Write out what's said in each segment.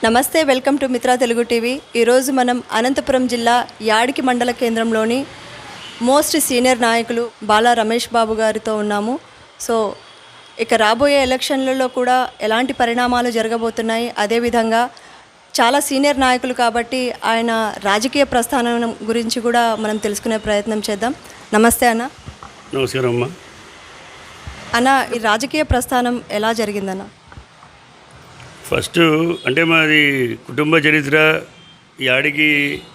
నమస్తే, welcome to Mitra Telugu TV. ఈరోజు మనం అనంతపురం జిల్లా యాడికి మండల కేంద్రంలోని మోస్ట్ సీనియర్ నాయకులు బాలా రమేష్ బాబు గారితో ఉన్నాము. సో ఇక రాబోయే ఎలక్షన్లలో కూడా ఎలాంటి పరిణామాలు జరగబోతున్నాయి, అదేవిధంగా చాలా సీనియర్ నాయకులు కాబట్టి ఆయన రాజకీయ ప్రస్థానం గురించి కూడా మనం తెలుసుకునే ప్రయత్నం చేద్దాం. నమస్తే అన్న. నమస్కారం అమ్మ. అన్న, ఈ రాజకీయ ప్రస్థానం ఎలా జరిగిందన్న? ఫస్ట్ అంటే మాది కుటుంబ చరిత్ర యాడికి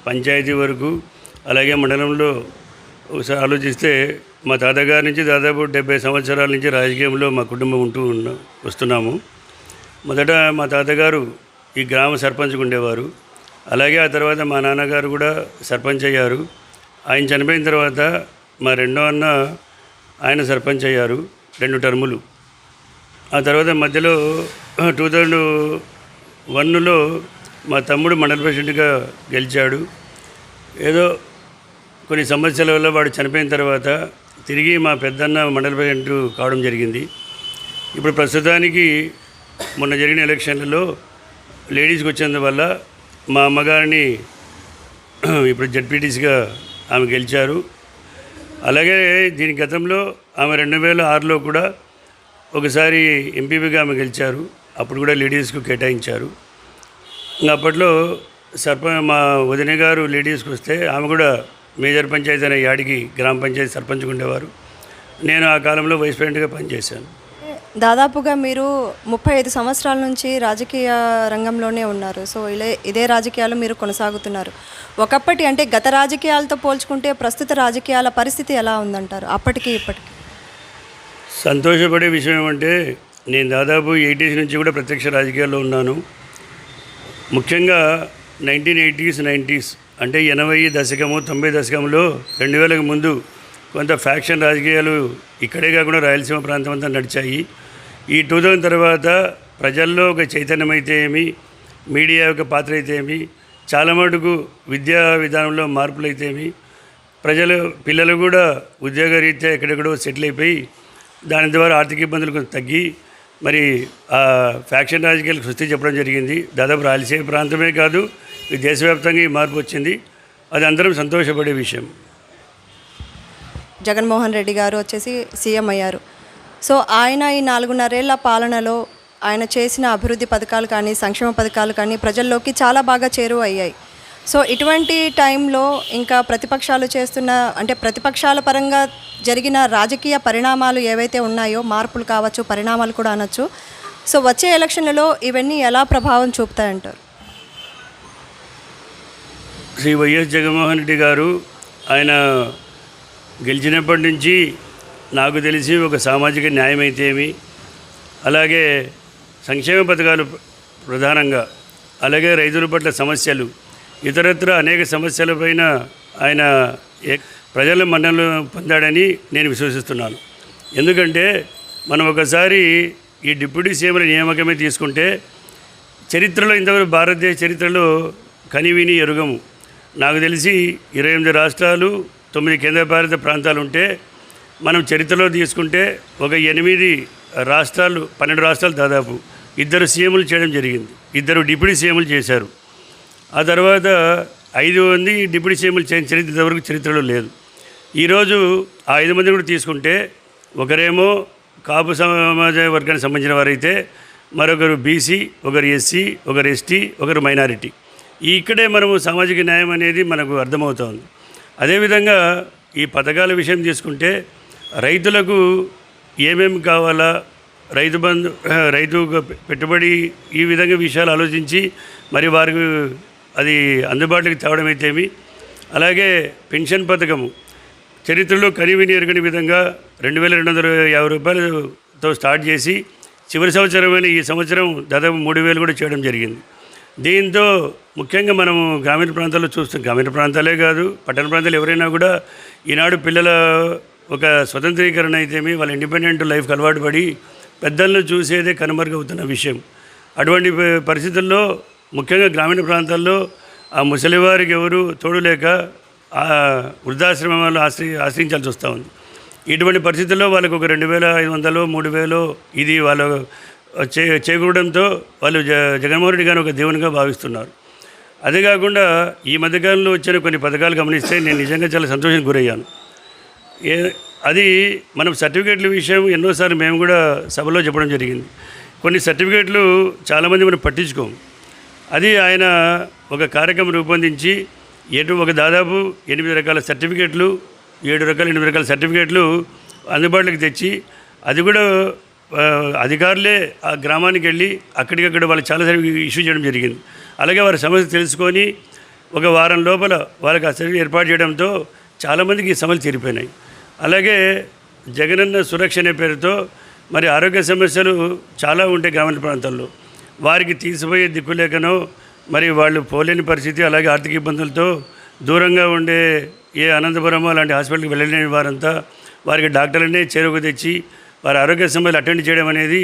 పంచాయతీ వరకు, అలాగే మండలంలో ఒకసారి ఆలోచిస్తే మా తాతగారి నుంచి దాదాపు 70 సంవత్సరాల నుంచి రాజకీయంలో మా కుటుంబం వస్తున్నాము. మొదట మా తాతగారు ఈ గ్రామ సర్పంచ్గా ఉండేవారు. అలాగే ఆ తర్వాత మా నాన్నగారు కూడా సర్పంచ్ అయ్యారు. ఆయన చనిపోయిన తర్వాత మా రెండో అన్న ఆయన సర్పంచ్ అయ్యారు 2 టర్ములు. ఆ తర్వాత మధ్యలో 2001లో మా తమ్ముడు మండల ప్రెసిడెంట్గా గెలిచాడు. ఏదో కొన్ని సమస్యల వల్ల వాడు చనిపోయిన తర్వాత తిరిగి మా పెద్దన్న మండల ప్రెసిడెంట్ కావడం జరిగింది. ఇప్పుడు ప్రస్తుతానికి మొన్న జరిగిన ఎలక్షన్లలో లేడీస్కి వచ్చినందువల్ల మా అమ్మగారిని ఇప్పుడు జడ్పీటీసీగా ఆమె గెలిచారు. అలాగే దీని గతంలో ఆమె 2006లో కూడా ఒకసారి ఎంపీపీగా ఆమె గెలిచారు. అప్పుడు కూడా లేడీస్కు కేటాయించారు. ఇంకా అప్పట్లో మా వదిన గారు లేడీస్కి వస్తే ఆమె కూడా మేజర్ పంచాయతీ అనే యాడికి గ్రామ పంచాయతీ సర్పంచ్గా ఉండేవారు. నేను ఆ కాలంలో వైస్ ప్రెసిడెంట్గా పనిచేశాను. దాదాపుగా మీరు 35 సంవత్సరాల నుంచి రాజకీయ రంగంలోనే ఉన్నారు. సో ఇదే రాజకీయాలు మీరు కొనసాగుతున్నారు. ఒకప్పటి అంటే గత రాజకీయాలతో పోల్చుకుంటే ప్రస్తుత రాజకీయాల పరిస్థితి ఎలా ఉందంటారు అప్పటికి ఇప్పటికి? సంతోషపడే విషయం ఏమంటే నేను దాదాపు 80s నుంచి కూడా ప్రత్యక్ష రాజకీయాల్లో ఉన్నాను. ముఖ్యంగా 1980s 90s అంటే 80 దశకము 90 దశకంలో 2000కు ముందు కొంత ఫ్యాక్షన్ రాజకీయాలు ఇక్కడే కాకుండా రాయలసీమ ప్రాంతం అంతా నడిచాయి. ఈ 2000 తర్వాత ప్రజల్లో ఒక చైతన్యం అయితే ఏమి, మీడియా యొక్క పాత్ర అయితే ఏమి, చాలా మటుకు విద్యా విధానంలో మార్పులు అయితే ఏమి, పిల్లలు కూడా ఉద్యోగరీత్యా ఎక్కడెక్కడో సెటిల్ అయిపోయి దాని ద్వారా ఆర్థిక ఇబ్బందులు కొంచెం తగ్గి మరి ఆ ఫ్యాక్షన్ రాజకీయాలకు స్వస్తి చెప్పడం జరిగింది. దాదాపు రాయలసీమ ప్రాంతమే కాదు, ఈ దేశవ్యాప్తంగా ఈ మార్పు వచ్చింది. అది అందరం సంతోషపడే విషయం. జగన్మోహన్ రెడ్డి గారు వచ్చేసి సీఎం అయ్యారు. సో ఆయన ఈ 4.5 ఏళ్ల పాలనలో ఆయన చేసిన అభివృద్ధి పథకాలు కానీ సంక్షేమ పథకాలు కానీ ప్రజల్లోకి చాలా బాగా చేరువ అయ్యాయి. సో ఇటువంటి టైంలో ఇంకా ప్రతిపక్షాలు చేస్తున్న అంటే ప్రతిపక్షాల పరంగా జరిగిన రాజకీయ పరిణామాలు ఏవైతే ఉన్నాయో, మార్పులు కావచ్చు, పరిణామాలు కూడా అనొచ్చు. సో వచ్చే ఎలక్షన్లలో ఇవన్నీ ఎలా ప్రభావం చూపుతాయంటారు? శ్రీ వైఎస్ జగన్మోహన్ రెడ్డి గారు ఆయన గెలిచినప్పటి నుంచి నాకు తెలిసి ఒక సామాజిక న్యాయం అయితేమి, అలాగే సంక్షేమ పథకాలు ప్రధానంగా, అలాగే రైతుల పట్ల సమస్యలు, ఇతరత్ర అనేక సమస్యలపైన ఆయన ప్రజల మన్ననలు పొందాడని నేను విశ్వసిస్తున్నాను. ఎందుకంటే మనం ఒకసారి ఈ డిప్యూటీ సీఎంల నియామకమే తీసుకుంటే చరిత్రలో ఇంతవరకు భారతదేశ చరిత్రలో కనివిని ఎరుగము. నాకు తెలిసి 28 రాష్ట్రాలు 9 కేంద్రపాలిత ప్రాంతాలు ఉంటే మనం చరిత్రలో తీసుకుంటే ఒక 8 రాష్ట్రాలు 12 రాష్ట్రాలు దాదాపు 2 సీఎంలు చేయడం జరిగింది. 2 డిప్యూటీ సీఎంలు చేశారు. ఆ తర్వాత 5 మంది డిప్యూటీ సీఎంలు చేయని చరిత్ర ఇంతవరకు చరిత్రలో లేదు. ఈరోజు ఆ 5 మంది కూడా తీసుకుంటే ఒకరేమో కాపు సమాజ వర్గానికి సంబంధించిన వారైతే, మరొకరు బీసీ, ఒకరు ఎస్సీ, ఒకరు ఎస్టీ, ఒకరు మైనారిటీ. ఇక్కడే మనము సామాజిక న్యాయం అనేది మనకు అర్థమవుతుంది. అదేవిధంగా ఈ పథకాల విషయం తీసుకుంటే రైతులకు ఏమేమి కావాలా, రైతు బంధు, రైతు పెట్టుబడి, ఈ విధంగా విషయాలు ఆలోచించి మరి వారికి అది అందుబాటులోకి తేవడం అయితేమి, అలాగే పెన్షన్ పథకము చరిత్రలో కనివిని ఎరగని విధంగా 2250 రూపాయలతో స్టార్ట్ చేసి చివరి సంవత్సరమైన ఈ సంవత్సరం దాదాపు 3000 కూడా చేయడం జరిగింది. దీంతో ముఖ్యంగా మనము గ్రామీణ ప్రాంతాల్లో చూస్తాం. గ్రామీణ ప్రాంతాలే కాదు, పట్టణ ప్రాంతాలు ఎవరైనా కూడా ఈనాడు పిల్లల ఒక స్వతంత్రీకరణ అయితేమి, వాళ్ళ ఇండిపెండెంట్ లైఫ్కి అలవాటు పడి పెద్దలను చూసేదే కనుమరుగవుతున్న విషయం. అటువంటి పరిస్థితుల్లో ముఖ్యంగా గ్రామీణ ప్రాంతాల్లో ఆ ముసలివారికి ఎవరు తోడు లేక వృద్ధాశ్రమాలు ఆశ్రయించాల్సి వస్తూ ఉంది. ఇటువంటి పరిస్థితుల్లో వాళ్ళకు ఒక 2500 3000 ఇది వాళ్ళ చేకూరడంతో వాళ్ళు జగన్మోహన్ రెడ్డి గారిని ఒక దేవునిగా భావిస్తున్నారు. అదే కాకుండా ఈ మధ్యకాలంలో వచ్చిన కొన్ని పథకాలు గమనిస్తే నేను నిజంగా చాలా సంతోషానికి గురయ్యాను. అది మనం సర్టిఫికేట్ల విషయం ఎన్నోసార్లు మేము కూడా సభలో చెప్పడం జరిగింది. కొన్ని సర్టిఫికేట్లు చాలామంది మనం పట్టించుకోము. అది ఆయన ఒక కార్యక్రమం రూపొందించి ఒక దాదాపు 8 రకాల సర్టిఫికేట్లు 8 రకాల సర్టిఫికేట్లు అందుబాటులోకి తెచ్చి అది కూడా అధికారులే ఆ గ్రామానికి వెళ్ళి అక్కడికక్కడ వాళ్ళు చాలాసార్లు ఇష్యూ చేయడం జరిగింది. అలాగే వారి సమస్య తెలుసుకొని ఒక వారం లోపల వాళ్ళకి ఆ సర్టిఫికేట్ ఏర్పాటు చేయడంతో చాలామందికి ఈ సమస్యలు తీరిపోయినాయి. అలాగే జగనన్న సురక్ష అనే పేరుతో మరి ఆరోగ్య సమస్యలు చాలా ఉంటాయి గ్రామీణ ప్రాంతాల్లో. వారికి తీసిపోయే దిక్కులేకనో మరి వాళ్ళు పోలేని పరిస్థితి, అలాగే ఆర్థిక ఇబ్బందులతో దూరంగా ఉండే ఏ అనంతపురమో అలాంటి హాస్పిటల్కి వెళ్ళలేని వారంతా వారికి డాక్టర్లనే చేరుకు తెచ్చి వారి ఆరోగ్య సమస్యలు అటెండ్ చేయడం అనేది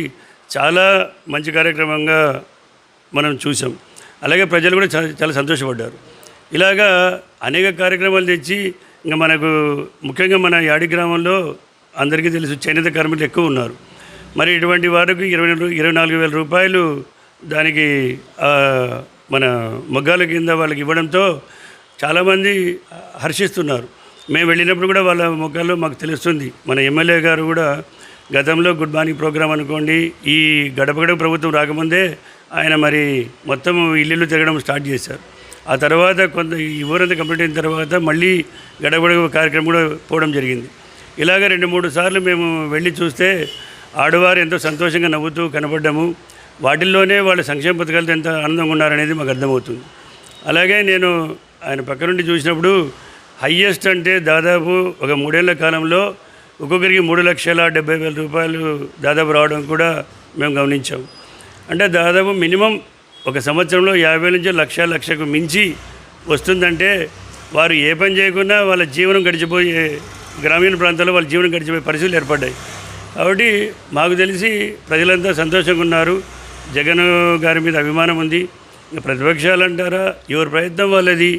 చాలా మంచి కార్యక్రమంగా మనం చూసాం. అలాగే ప్రజలు కూడా చాలా సంతోషపడ్డారు. ఇలాగా అనేక కార్యక్రమాలు తెచ్చి ఇంకా మనకు ముఖ్యంగా మన యాడి గ్రామంలో అందరికీ తెలుసు చేనేత కార్మికులు ఎక్కువ ఉన్నారు. మరి ఇటువంటి వారికి 24,000 రూపాయలు దానికి మన మొగ్గాల కింద వాళ్ళకి ఇవ్వడంతో చాలామంది హర్షిస్తున్నారు. మేము వెళ్ళినప్పుడు కూడా వాళ్ళ మొగ్గాల్లో మాకు తెలుస్తుంది. మన ఎమ్మెల్యే గారు కూడా గతంలో గుడ్ మార్నింగ్ ప్రోగ్రాం అనుకోండి, ఈ గడప గడప ప్రభుత్వం రాకముందే ఆయన మరి మొత్తం ఇల్లు తిరగడం స్టార్ట్ చేశారు. ఆ తర్వాత కొంత ఈ ఊరంతా కంప్లీట్ అయిన తర్వాత మళ్ళీ గడప గడప కార్యక్రమం కూడా పోవడం జరిగింది. ఇలాగ 2-3 సార్లు మేము వెళ్ళి చూస్తే ఆడవారు ఎంతో సంతోషంగా నవ్వుతూ కనపడ్డాము. వాటిల్లోనే వాళ్ళ సంక్షేమ పథకాలతో ఎంత ఆనందంగా ఉన్నారనేది మాకు అర్థమవుతుంది. అలాగే నేను ఆయన పక్క నుండి చూసినప్పుడు హయ్యెస్ట్ అంటే దాదాపు ఒక 3 ఏళ్ల కాలంలో ఒక్కొక్కరికి 3,70,000 రూపాయలు దాదాపు రావడం కూడా మేము గమనించాము. అంటే దాదాపు మినిమం ఒక సంవత్సరంలో 50,000 నుంచి లక్షకు మించి వస్తుందంటే వారు ఏ పని చేయకుండా వాళ్ళ జీవనం గడిచిపోయే గ్రామీణ ప్రాంతాల్లో వాళ్ళ జీవనం గడిచిపోయే పరిస్థితులు ఏర్పడ్డాయి. కాబట్టి మాకు తెలిసి ప్రజలంతా సంతోషంగా ఉన్నారు. జగన్ గారి మీద అభిమానం ఉంది. ఇంకా ప్రతిపక్షాలు అంటారా, ఎవరి ప్రయత్నం వాళ్ళది.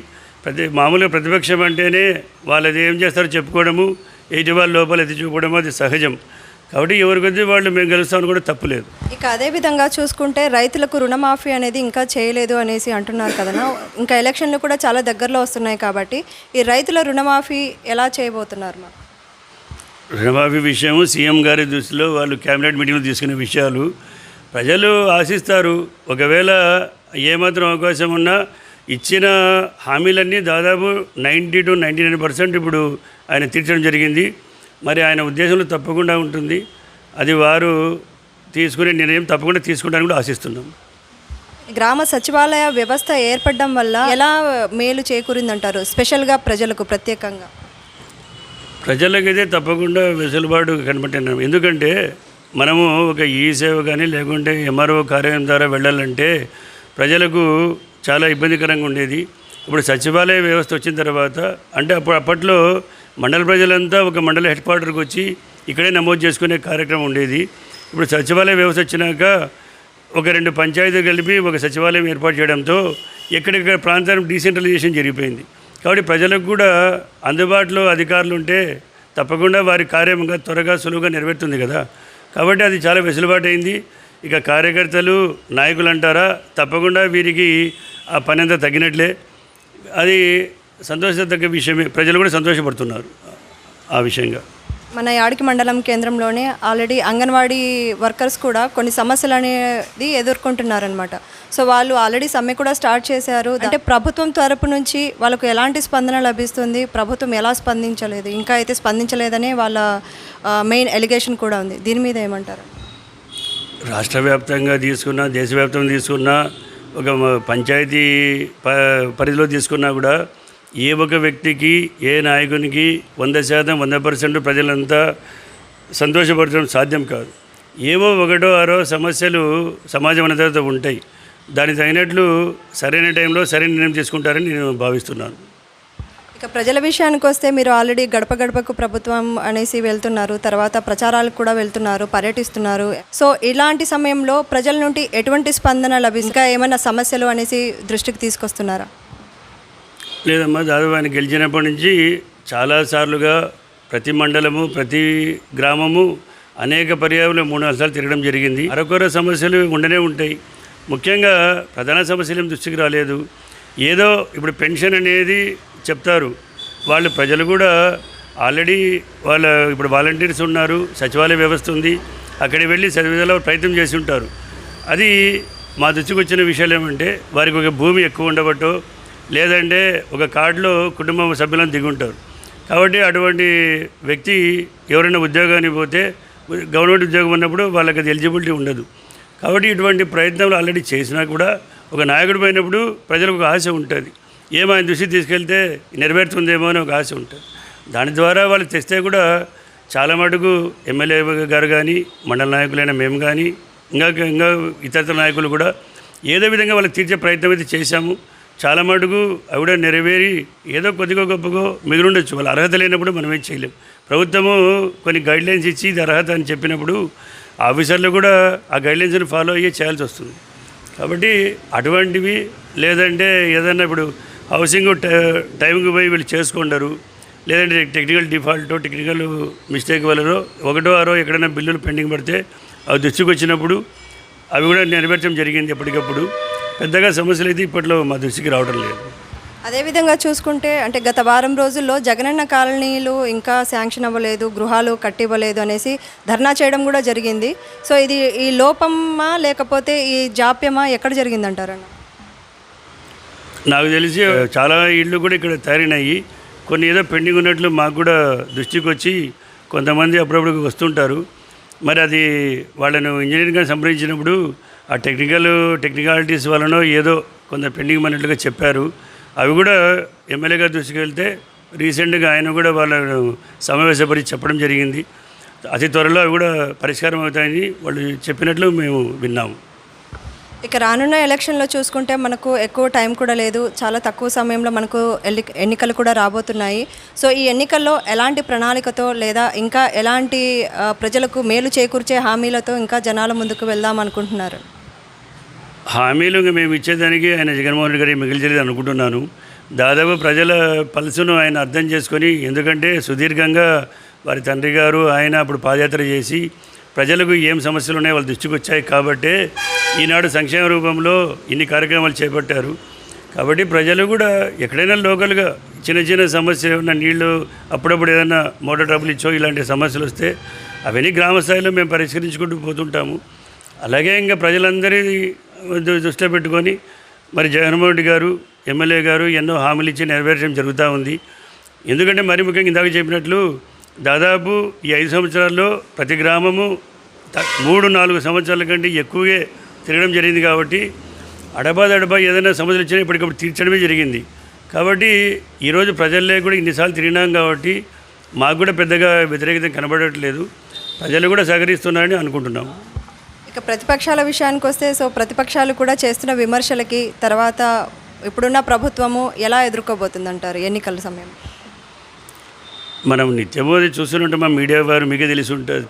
మామూలుగా ప్రతిపక్షం అంటేనే వాళ్ళది ఏం చేస్తారో చెప్పుకోవడము, ఎయిటి వాళ్ళ లోపల ఎత్తి చూపడము అది సహజం. కాబట్టి ఎవరి కొద్దీ వాళ్ళు మేము గెలుస్తామని కూడా తప్పులేదు. ఇక అదేవిధంగా చూసుకుంటే రైతులకు రుణమాఫీ అనేది ఇంకా చేయలేదు అనేసి అంటున్నారు కదా. ఇంకా ఎలక్షన్లు కూడా చాలా దగ్గరలో వస్తున్నాయి కాబట్టి ఈ రైతుల రుణమాఫీ ఎలా చేయబోతున్నారు? మా రుణమాఫీ విషయం సీఎం గారి దృష్టిలో వాళ్ళు క్యాబినెట్ మీటింగ్లో తీసుకునే విషయాలు ప్రజలు ఆశిస్తారు. ఒకవేళ ఏమాత్రం అవకాశం ఉన్నా ఇచ్చిన హామీలన్నీ దాదాపు 90 to 99% ఇప్పుడు ఆయన తీర్చడం జరిగింది. మరి ఆయన ఉద్దేశంలో తప్పకుండా ఉంటుంది. అది వారు తీసుకునే నిర్ణయం తప్పకుండా తీసుకుంటారని కూడా ఆశిస్తున్నాం. గ్రామ సచివాలయ వ్యవస్థ ఏర్పడడం వల్ల ఎలా మేలు చేకూరిందంటారు? స్పెషల్గా ప్రజలకు ప్రత్యేకంగా ప్రజలకైతే తప్పకుండా వెసులుబాటు కనబట్టినాం. ఎందుకంటే మనము ఒక ఈ సేవ కానీ లేకుంటే ఎంఆర్ఓ కార్యాలయం ద్వారా వెళ్ళాలంటే ప్రజలకు చాలా ఇబ్బందికరంగా ఉండేది. ఇప్పుడు సచివాలయ వ్యవస్థ వచ్చిన తర్వాత అంటే అప్పట్లో మండల ప్రజలంతా ఒక మండల హెడ్ క్వార్టర్కి వచ్చి ఇక్కడే నమోదు చేసుకునే కార్యక్రమం ఉండేది. ఇప్పుడు సచివాలయ వ్యవస్థ వచ్చినాక ఒక 2 పంచాయతీలు కలిపి ఒక సచివాలయం ఏర్పాటు చేయడంతో ఎక్కడెక్కడ ప్రాంతానికి డీసెంట్రలైజేషన్ జరిగిపోయింది. కాబట్టి ప్రజలకు కూడా అందుబాటులో అధికారులు ఉంటే తప్పకుండా వారి కార్యంగా త్వరగా సులువుగా నెరవేరుతుంది కదా. కాబట్టి అది చాలా వెసులుబాటు అయింది. ఇక కార్యకర్తలు నాయకులు అంటారా, తప్పకుండా వీరికి ఆ పని అంతా తగ్గినట్లే. అది సంతోషదగ్గ విషయమే. ప్రజలు కూడా సంతోషపడుతున్నారు ఆ విషయంగా. మన యాడికి మండలం కేంద్రంలోనే ఆల్రెడీ అంగన్వాడీ వర్కర్స్ కూడా కొన్ని సమస్యలు అనేది ఎదుర్కొంటున్నారనమాట. సో వాళ్ళు ఆల్రెడీ సమ్మె కూడా స్టార్ట్ చేశారు. అంటే ప్రభుత్వం తరపు నుంచి వాళ్ళకు ఎలాంటి స్పందన లభిస్తుంది, ప్రభుత్వం ఎలా స్పందించలేదు, ఇంకా అయితే స్పందించలేదనే వాళ్ళ మెయిన్ ఎలిగేషన్ కూడా ఉంది. దీని మీద ఏమంటారు? రాష్ట్ర వ్యాప్తంగా తీసుకున్నా, దేశవ్యాప్తంగా తీసుకున్నా, ఒక పంచాయతీ పరిధిలో తీసుకున్నా కూడా ఏ ఒక వ్యక్తికి ఏ నాయకునికి 100% 100% ప్రజలంతా సంతోషపరచడం సాధ్యం కాదు. ఏవో 1-6 సమస్యలు సమాజం అనే తర్వాత ఉంటాయి. దానికి తగినట్లు సరైన టైంలో సరైన నిర్ణయం తీసుకుంటారని నేను భావిస్తున్నాను. ఇక ప్రజల విషయానికి వస్తే మీరు ఆల్రెడీ గడప గడపకు ప్రభుత్వం అనేసి వెళ్తున్నారు, తర్వాత ప్రచారాలకు కూడా వెళ్తున్నారు, పర్యటిస్తున్నారు. సో ఇలాంటి సమయంలో ప్రజల నుండి ఎటువంటి స్పందన ఇంకా ఏమైనా సమస్యలు అనేసి దృష్టికి తీసుకొస్తున్నారా? లేదమ్మా, దాదాపు ఆయన గెలిచినప్పటి నుంచి చాలాసార్లుగా ప్రతి మండలము ప్రతి గ్రామము అనేక పర్యాయాలు 3-4 సార్లు తిరగడం జరిగింది. అరకొర సమస్యలు ఉండనే ఉంటాయి. ముఖ్యంగా ప్రధాన సమస్యలు ఏం దృష్టికి రాలేదు. ఏదో ఇప్పుడు పెన్షన్ అనేది చెప్తారు, వాళ్ళు ప్రజలు కూడా ఆల్రెడీ ఇప్పుడు వాలంటీర్స్ ఉన్నారు, సచివాలయ వ్యవస్థ ఉంది, అక్కడికి వెళ్ళి చదివేలా ప్రయత్నం చేసి ఉంటారు. అది మా దృష్టికి వచ్చిన విషయాలు ఏమంటే వారికి ఒక భూమి ఎక్కువ ఉండబట్టో లేదంటే ఒక కార్డులో కుటుంబ సభ్యులను దిగుంటారు. కాబట్టి అటువంటి వ్యక్తి ఎవరైనా ఉద్యోగానికి పోతే గవర్నమెంట్ ఉద్యోగం ఉన్నప్పుడు వాళ్ళకి అది ఎలిజిబిలిటీ ఉండదు. కాబట్టి ఇటువంటి ప్రయత్నాలు ఆల్రెడీ చేసినా కూడా ఒక నాయకుడు పోయినప్పుడు ప్రజలకు ఒక ఆశ ఉంటుంది, ఏమో ఆయన దృష్టికి తీసుకెళ్తే నెరవేరుతుందేమో అని ఒక ఆశ ఉంటుంది. దాని ద్వారా వాళ్ళు తెస్తే కూడా చాలా మటుకు ఎమ్మెల్యే గారు కానీ మండల నాయకులైన మేము కానీ ఇంకా ఇతర నాయకులు కూడా ఏదో విధంగా వాళ్ళకి తీర్చే ప్రయత్నం అయితే చేశాము. చాలా మటుకు ఆవిడ నెరవేరి ఏదో కొద్దిగా గొప్పగా మిగిలిండొచ్చు. వాళ్ళ అర్హత లేనప్పుడు మనం ఏం చేయలేం. ప్రభుత్వము కొన్ని గైడ్లైన్స్ ఇచ్చి ఇది అర్హత అని చెప్పినప్పుడు ఆఫీసర్లు కూడా ఆ గైడ్లైన్స్ని ఫాలో అయ్యే చేయాల్సి వస్తుంది. కాబట్టి అటువంటివి లేదంటే ఏదన్నా ఇప్పుడు హౌసింగ్ టైంకి పోయి వీళ్ళు చేసుకుంటారు, లేదంటే టెక్నికల్ డిఫాల్ట్ టెక్నికల్ మిస్టేక్ వల్ల 1-6 ఎక్కడైనా బిల్లులు పెండింగ్ పడితే అవి దృష్టికి వచ్చినప్పుడు అవి కూడా నెరవేర్చడం జరిగింది. ఎప్పటికప్పుడు పెద్దగా సమస్యలు అయితే ఇప్పట్లో మా దృష్టికి రావడం లేదు. అదేవిధంగా చూసుకుంటే అంటే గత వారం రోజుల్లో జగనన్న కాలనీలు ఇంకా శాంక్షన్ అవ్వలేదు, గృహాలు కట్టివ్వలేదు అనేసి ధర్నా చేయడం కూడా జరిగింది. సో ఇది ఈ లోపమా లేకపోతే ఈ జాప్యమా ఎక్కడ జరిగిందంటారన్న? నాకు తెలిసి చాలా ఇళ్ళు కూడా ఇక్కడ తయారైనాయి. కొన్ని ఏదో పెండింగ్ ఉన్నట్లు మాకు కూడా దృష్టికి వచ్చి కొంతమంది అప్పుడప్పుడు వస్తుంటారు. మరి అది వాళ్ళను ఇంజనీరింగ్గా సంప్రదించినప్పుడు ఆ టెక్నికాలిటీస్ వలన ఏదో కొంత పెండింగ్ అన్నట్లుగా చెప్పారు. అవి కూడా ఎమ్మెల్యే గారి దృష్టికి వెళ్తే రీసెంట్గా ఆయన కూడా వాళ్ళను సమావేశపరిచి చెప్పడం జరిగింది. అతి త్వరలో అవి కూడా పరిష్కారం అవుతాయని వాళ్ళు చెప్పినట్లు మేము విన్నాము. ఇక రానున్న ఎలక్షన్లో చూసుకుంటే మనకు ఎక్కువ టైం కూడా లేదు, చాలా తక్కువ సమయంలో మనకు ఎన్నికలు కూడా రాబోతున్నాయి. సో ఈ ఎన్నికల్లో ఎలాంటి ప్రణాళికతో లేదా ఇంకా ఎలాంటి ప్రజలకు మేలు చేకూర్చే హామీలతో ఇంకా జనాల ముందుకు వెళ్దాం అనుకుంటున్నారు? హామీలు మేము ఇచ్చేదానికి ఆయన జగన్మోహన్ రెడ్డి గారు మిగిల్చలేదు అనుకుంటున్నాను. దాదాపు ప్రజల పల్సును ఆయన అర్థం చేసుకొని, ఎందుకంటే సుదీర్ఘంగా వారి తండ్రి గారు ఆయన అప్పుడు పాదయాత్ర చేసి ప్రజలకు ఏం సమస్యలు ఉన్నాయో వాళ్ళ దృష్టికి వచ్చాయి కాబట్టే ఈనాడు సంక్షేమ రూపంలో ఇన్ని కార్యక్రమాలు చేపట్టారు. కాబట్టి ప్రజలు కూడా ఎక్కడైనా లోకల్గా చిన్న సమస్యలు ఉన్న నీళ్లు అప్పుడప్పుడు ఏదైనా మోటార్ ట్రబుల్ ఇచ్చో ఇలాంటి సమస్యలు వస్తే అవన్నీ గ్రామ స్థాయిలో మేము పరిష్కరించుకుంటూ పోతుంటాము. అలాగే ఇంకా ప్రజలందరి దృష్టిలో పెట్టుకొని మరి జగన్మోహన్ రెడ్డి గారు ఎమ్మెల్యే గారు ఎన్నో హామీలు ఇచ్చి నెరవేర్చడం జరుగుతూ ఉంది. ఎందుకంటే మరి ముఖ్యంగా ఇందాక చెప్పినట్లు దాదాపు ఈ 5 సంవత్సరాల్లో ప్రతి గ్రామము 3-4 సంవత్సరాల కంటే ఎక్కువే తిరగడం జరిగింది. కాబట్టి అడపా ఏదైనా సమస్యలు వచ్చినా ఇప్పటికప్పుడు తీర్చడమే జరిగింది. కాబట్టి ఈరోజు ప్రజల్లో కూడా ఇన్నిసార్లు తిరిగినాం కాబట్టి మాకు కూడా పెద్దగా వ్యతిరేకత కనబడట్లేదు. ప్రజలు కూడా సహకరిస్తున్నారని అనుకుంటున్నాము. ఇక ప్రతిపక్షాల విషయానికి వస్తే, సో ప్రతిపక్షాలు కూడా చేస్తున్న విమర్శలకి తర్వాత ఇప్పుడున్న ప్రభుత్వము ఎలా ఎదుర్కోబోతుందంటారు ఎన్నికల సమయం? మనం నిత్యమో చూస్తుంటే మా మీడియా వారు మీకే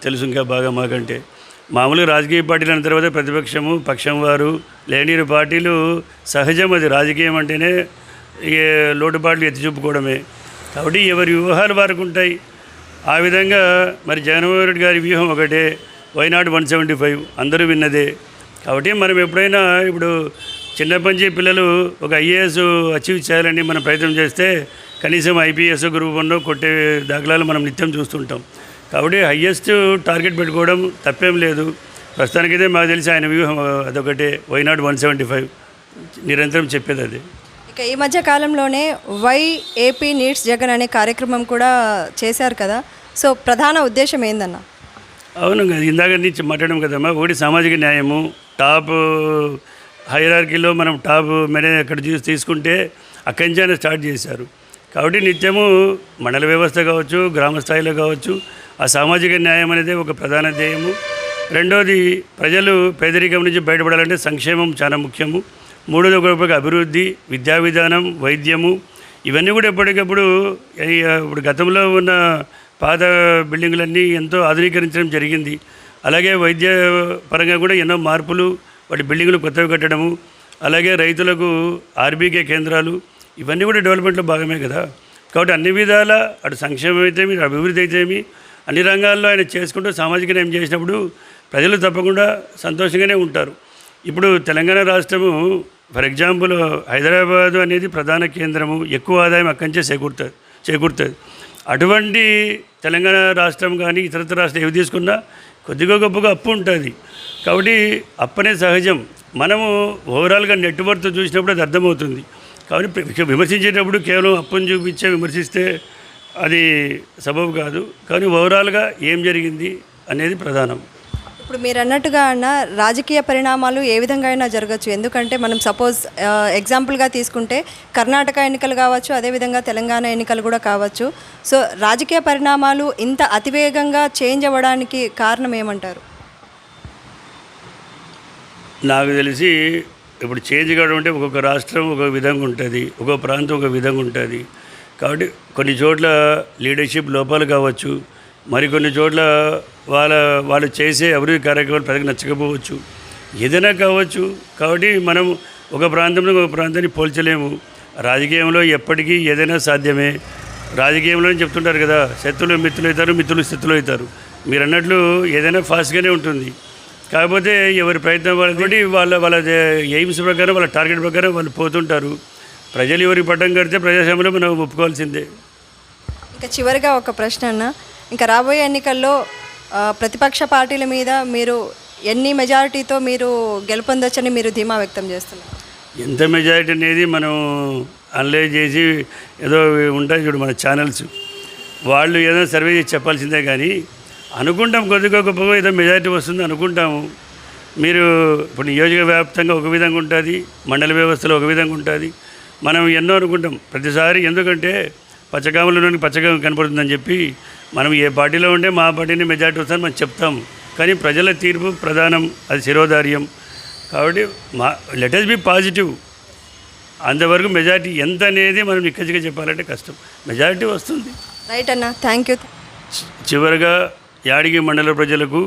తెలుసు ఇంకా బాగా మాకంటే. మామూలుగా రాజకీయ పార్టీలు అన్న తర్వాత ప్రతిపక్షము పక్షం వారు లేని పార్టీలు సహజం. అది రాజకీయం అంటేనే లోటుపాట్లు ఎత్తి చూపుకోవడమే. కాబట్టి ఎవరి వ్యూహాలు వారికి ఉంటాయి. ఆ విధంగా మరి జగన్మోహన్ రెడ్డి గారి వ్యూహం ఒకటే, వై నాట్ 175 అందరూ విన్నదే. కాబట్టి మనం ఎప్పుడైనా ఇప్పుడు చిన్నప్పటి నుంచి పిల్లలు ఒక ఐఏఎస్ అచీవ్ చేయాలని మనం ప్రయత్నం చేస్తే కనీసం ఐపీఎస్ గ్రూప్ 1 కొట్టే దాఖలాలు మనం నిత్యం చూస్తుంటాం. కాబట్టి హయ్యెస్ట్ టార్గెట్ పెట్టుకోవడం తప్పేం లేదు. ప్రస్తుతానికైతే మాకు తెలిసి ఆయన వ్యూహం అదొకటే, వై నాట్ 175 నిరంతరం చెప్పేది అదే. ఇక ఈ మధ్య కాలంలోనే వై ఏపీ నీడ్స్ జగన్ అనే కార్యక్రమం కూడా చేశారు కదా, సో ప్రధాన ఉద్దేశం ఏందన్న? అవును, ఇందాక నుంచి మాట్లాడడం కదమ్మా. ఒకటి సామాజిక న్యాయము, టాప్ హైరార్కీలో మనం టాప్ మేనేజ్ ఎక్కడ తీసుకుంటే అక్కడి నుంచి ఆయన స్టార్ట్ చేశారు. కాబట్టి నిత్యము మండల వ్యవస్థ కావచ్చు, గ్రామ స్థాయిలో కావచ్చు, ఆ సామాజిక న్యాయం అనేది ఒక ప్రధాన ధ్యేయము. రెండోది ప్రజలు పేదరికం నుంచి బయటపడాలంటే సంక్షేమం చాలా ముఖ్యము. మూడోది ఒక అభివృద్ధి, విద్యా విధానం, వైద్యము, ఇవన్నీ కూడా ఎప్పటికప్పుడు ఇప్పుడు గతంలో ఉన్న పాత బిల్డింగులన్నీ ఎంతో ఆధునీకరించడం జరిగింది. అలాగే వైద్య పరంగా కూడా ఎన్నో మార్పులు, వాటి బిల్డింగులు కొత్తవి కట్టడము, అలాగే రైతులకు ఆర్బీకే కేంద్రాలు, ఇవన్నీ కూడా డెవలప్మెంట్లో భాగమే కదా. కాబట్టి అన్ని విధాల అటు సంక్షేమం అయితేమి, అభివృద్ధి అయితేమి, అన్ని రంగాల్లో ఆయన చేసుకుంటూ సామాజిక న్యాయం చేసినప్పుడు ప్రజలు తప్పకుండా సంతోషంగానే ఉంటారు. ఇప్పుడు తెలంగాణ రాష్ట్రము ఫర్ ఎగ్జాంపుల్ హైదరాబాదు అనేది ప్రధాన కేంద్రము, ఎక్కువ ఆదాయం అక్కడి నుంచే చేకూరుతుంది. అటువంటి తెలంగాణ రాష్ట్రం కానీ ఇతరత్ర రాష్ట్రం ఏవి తీసుకున్నా కొద్దిగా గొప్పగా అప్పు ఉంటుంది. కాబట్టి అప్పనే సహజం. మనము ఓవరాల్గా నెట్వర్క్ చూసినప్పుడు అది అర్థమవుతుంది. కాబట్టి విమర్శించేటప్పుడు కేవలం అప్పును చూపించే విమర్శిస్తే అది సబబు కాదు. కానీ ఓవరాల్గా ఏం జరిగింది అనేది ప్రధానం. ఇప్పుడు మీరు అన్నట్టుగా అన్న రాజకీయ పరిణామాలు ఏ విధంగా అయినా జరగచ్చు. ఎందుకంటే మనం సపోజ్ ఎగ్జాంపుల్గా తీసుకుంటే కర్ణాటక ఎన్నికలు కావచ్చు, అదేవిధంగా తెలంగాణ ఎన్నికలు కూడా కావచ్చు. సో రాజకీయ పరిణామాలు ఇంత అతివేగంగా చేంజ్ అవ్వడానికి కారణం ఏమంటారు? నాకు తెలిసి ఇప్పుడు చేంజ్ కావడం అంటే ఒక్కొక్క రాష్ట్రం ఒక విధంగా ఉంటుంది, ఒక్కొక్క ప్రాంతం ఒక విధంగా ఉంటుంది. కాబట్టి కొన్ని చోట్ల లీడర్షిప్ లోపాలు కావచ్చు, మరికొన్ని చోట్ల వాళ్ళు చేసే అభివృద్ధి కార్యక్రమాలు ప్రజలకు నచ్చకపోవచ్చు, ఏదైనా కావచ్చు. కాబట్టి మనం ఒక ప్రాంతంలో ఒక ప్రాంతాన్ని పోల్చలేము. రాజకీయంలో ఎప్పటికీ ఏదైనా సాధ్యమే. రాజకీయంలో చెప్తుంటారు కదా, శత్రులు మిత్రులు అవుతారు, మిత్రులు శత్రులు అవుతారు. మీరు అన్నట్లు ఏదైనా ఫాస్ట్గానే ఉంటుంది. కాకపోతే ఎవరి ప్రయత్నం వాళ్ళకి వాళ్ళ ఎయిమ్స్ ప్రకారం, వాళ్ళ టార్గెట్ ప్రకారం వాళ్ళు పోతుంటారు. ప్రజలు ఎవరికి పట్టం కడితే ప్రజాస్వామ్యంలో మనం ఒప్పుకోవాల్సిందే. ఇంకా చివరిగా ఒక ప్రశ్న అన్న, ఇంకా రాబోయే ఎన్నికల్లో ప్రతిపక్ష పార్టీల మీద మీరు ఎన్ని మెజారిటీతో మీరు గెలుపొందొచ్చని మీరు ధీమా వ్యక్తం చేస్తున్నారు? ఎంత మెజారిటీ అనేది మనం అనలైజ్ చేసి ఏదో ఉంటాయి చూడు మన ఛానల్స్, వాళ్ళు ఏదో సర్వే చేసి చెప్పాల్సిందే. కానీ అనుకుంటాం కొద్దిగా గొప్పగా ఏదో మెజారిటీ వస్తుంది అనుకుంటాము. మీరు ఇప్పుడు నియోజక వ్యాప్తంగా ఒక విధంగా ఉంటుంది, మండల వ్యవస్థలో ఒక విధంగా ఉంటుంది. మనం ఎన్నో అనుకుంటాం ప్రతిసారి. ఎందుకంటే పచ్చగాములలోని పచ్చగా కనపడుతుందని చెప్పి మనం ఏ పార్టీలో ఉంటే మా పార్టీని మెజారిటీ వస్తుందని మనం చెప్తాం. కానీ ప్రజల తీర్పు ప్రధానం, అది శిరోధార్యం. కాబట్టి లెట్ us బి పాజిటివ్. అంతవరకు మెజారిటీ ఎంత అనేది మనం నిక్కచ్చిగా చెప్పాలంటే కష్టం. మెజారిటీ వస్తుంది. రైట్ అన్న, థ్యాంక్ యూ. చివరిగా యాడిగి మండల ప్రజలకు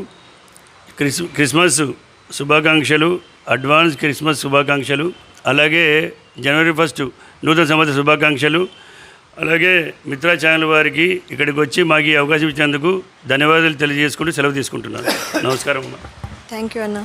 క్రిస్మస్ శుభాకాంక్షలు, అడ్వాన్స్ క్రిస్మస్ శుభాకాంక్షలు. అలాగే జనవరి 1 నూతన సంవత్సర శుభాకాంక్షలు. అలాగే మిత్రా ఛానల్ వారికి ఇక్కడికి వచ్చి మాకు ఈ అవకాశం ఇచ్చినందుకు ధన్యవాదాలు తెలియజేసుకుంటూ సెలవు తీసుకుంటున్నాను. నమస్కారం. థ్యాంక్ యూ అన్న.